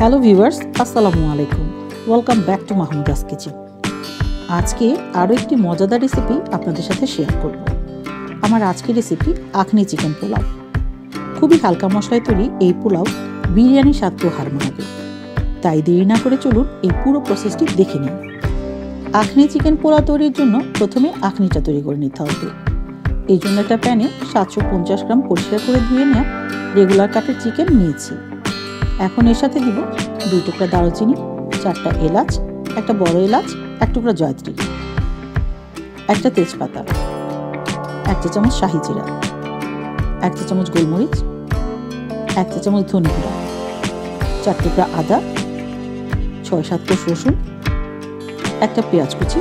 Hello viewers, আসসালামু আলাইকুম। Welcome back to Mahmuda's kitchen. আজকে আরও একটি মজাদার রেসিপি আপনাদের সাথে শেয়ার করব। আমার আজকের রেসিপি আখনি চিকেন পোলাও। খুবই হালকা মশলায় তৈরি এই পোলাও বিরিয়ানি স্বাদকেও হার মানাবে। তাই দেরি না করে চলুন এই পুরো প্রসেসটি দেখে নিন। আখনি চিকেন পোলাও তৈরির জন্য প্রথমে আখনিটা তৈরি করে নিতে হবে। এই জন্য একটা প্যানে 750 গ্রাম পরিষ্কার করে ধুয়ে নেওয়া রেগুলার কাটের চিকেন নিয়েছি। এখন এর সাথে দিব 2 টুকরা দারুচিনি, 4টা এলাচ, একটা বড় এলাচ, 1 টুকরা জয়ত্রী, একটা তেজপাতা, 1 চা চামচ শাহি জিরা, 1 চা চামচ গোলমরিচ, 1 চা চামচ ধনে গুঁড়া, 4 টুকরা আদা, 6-7 কোষ রসুন, একটা পেঁয়াজ কুচি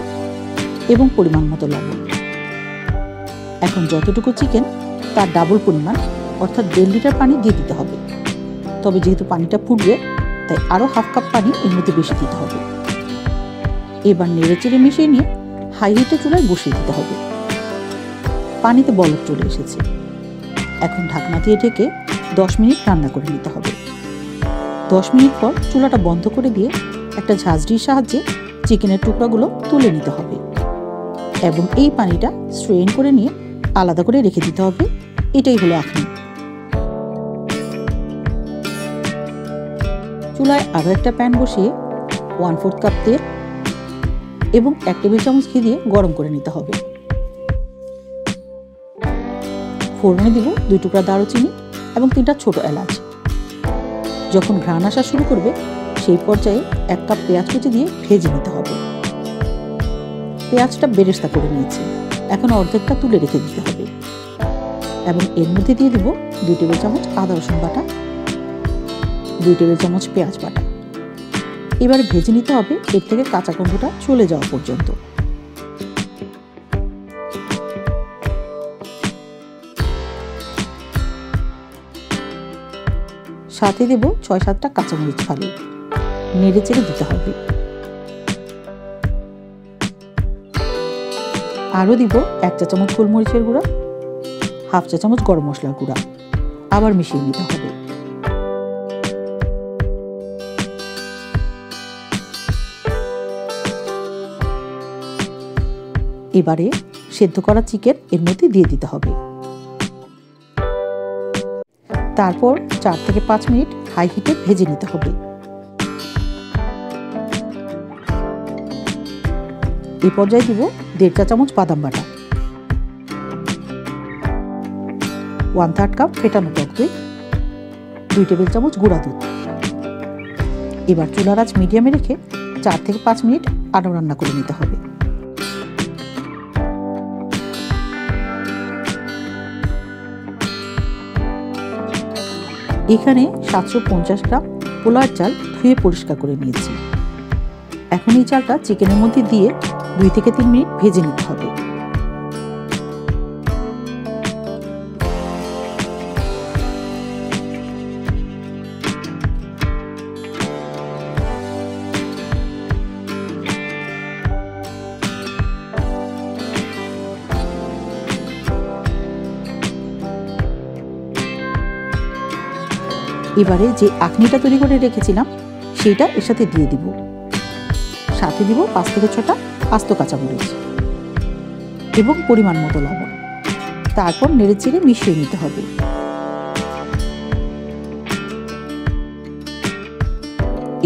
এবং পরিমাণ মতো লবণ। এখন যতটুকু চিকেন তার ডাবল পরিমাণ অর্থাৎ 1.5 লিটার পানি দিয়ে দিতে হবে। তবে যেহেতু পানিটা ফুটবে তাই আরও হাফ কাপ পানি এর মধ্যে বেশি দিতে হবে। এবার নেড়েচেড়ে মিশিয়ে নিয়ে হাই হিটে চুলায় বসিয়ে দিতে হবে। পানিতে বলক চলে এসেছে। এখন ঢাকনা দিয়ে ঢেকে 10 মিনিট রান্না করে নিতে হবে। 10 মিনিট পর চুলাটা বন্ধ করে দিয়ে একটা ঝাঁঝরির সাহায্যে চিকেনের টুকরাগুলো তুলে নিতে হবে এবং এই পানিটা স্ট্রেন করে নিয়ে আলাদা করে রেখে দিতে হবে। এটাই হলো আখনি। চুলায় আরও একটা প্যান বসিয়ে 1/4 কাপ তেল এবং 1 টেবিল চামচ ঘি দিয়ে গরম করে নিতে হবে। ফোড়নে দিব 2 টুকরা দারুচিনি এবং 3টা ছোট এলাচ। যখন ঘ্রাণ আসা শুরু করবে সেই পর্যায়ে 1 কাপ পেঁয়াজ কুচি দিয়ে ভেজে নিতে হবে। পেঁয়াজটা বেরেস্তা করে নিয়েছি। এখন অর্ধেকটা তুলে রেখে দিতে হবে এবং এর মধ্যে দিয়ে দিব 2 টেবিল চামচ আদা রসুন বাটা, 2 টেবিল চামচ পেঁয়াজ বাটা। এবার ভেজে নিতে হবে এর থেকে কাঁচা গন্ধটা চলে যাওয়া পর্যন্ত। সাথে দেব 6-7টা কাঁচামরিচ ফালি। নেড়ে চেড়ে দিতে হবে। আরও দিব 1 চা চামচ গোলমরিচের গুঁড়া, হাফ চা চামচ গরম মশলার গুঁড়া। আবার মিশিয়ে নিতে হবে। এবারে সেদ্ধ করা চিকেন এর মধ্যে দিয়ে দিতে হবে। তারপর 4 থেকে 5 মিনিট হাই হিটে ভেজে নিতে হবে। এই পর্যায়ে দিব 1.5 চা চামচ বাদাম বাটা, 1/3 কাপ ফেটানো টক দই, 2 টেবিল চামচ গুঁড়া দুধ। এবার চুলার আঁচ মিডিয়ামে রেখে 4 থেকে 5 মিনিট আরও রান্না করে নিতে হবে। এখানে 750 গ্রাম পোলার চাল ধুয়ে পরিষ্কার করে নিয়েছি। এখন এই চালটা চিকেনের মধ্যে দিয়ে 2 থেকে 3 মিনিট ভেজে নিতে হবে। এবারে যে আখনিটা তৈরি করে রেখেছিলাম সেটা এর সাথে দিয়ে দিব। সাথে দিব 5 থেকে 6টা আস্ত কাঁচামরিচ এবং পরিমাণ মতো লবণ। তারপর নেড়েচেড়ে মিশিয়ে নিতে হবে।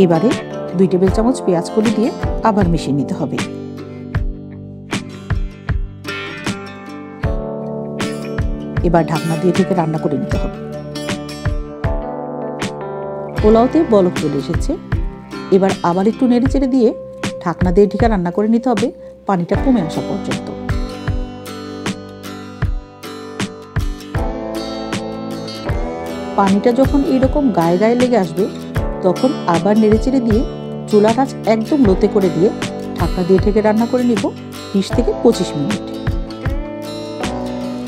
এবারে 2 টেবিল চামচ পেঁয়াজ কলি দিয়ে আবার মিশিয়ে নিতে হবে। এবার ঢাকনা দিয়ে ঢেকে রান্না করে নিতে হবে। পোলাওতে বলক চলে এসেছে। এবার আবার একটু নেড়েচেড়ে দিয়ে ঢাকনা দিয়ে ঢেকে রান্না করে নিতে হবে পানিটা কমে আসা পর্যন্ত। পানিটা যখন এইরকম গায়ে গায়ে লেগে আসবে তখন আবার নেড়েচেড়ে দিয়ে চুলার আঁচ একদম লোতে করে দিয়ে ঢাকনা দিয়ে ঢেকে রান্না করে নিব 20 থেকে 25 মিনিট।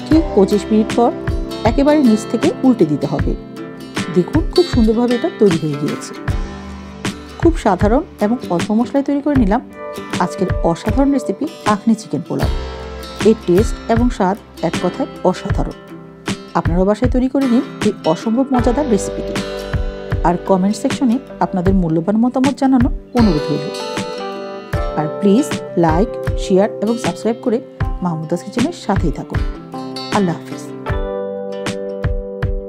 ঠিক 25 মিনিট পর একেবারে নিচ থেকে উল্টে দিতে হবে। দেখুন খুব সুন্দরভাবে এটা তৈরি হয়ে গিয়েছে। খুব সাধারণ এবং অল্প মশলায় তৈরি করে নিলাম আজকের অসাধারণ রেসিপি আখনি চিকেন পোলাও। এর টেস্ট এবং স্বাদ এক কথায় অসাধারণ। আপনারা বাসায় তৈরি করে নিন এই অসম্ভব মজাদার রেসিপিটি। আর কমেন্ট সেকশনে আপনাদের মূল্যবান মতামত জানানো অনুরোধ রইল। আর প্লিজ লাইক, শেয়ার এবং সাবস্ক্রাইব করে মাহমুদাস কিচেনের সাথেই থাকুন। আল্লাহ হাফিজ।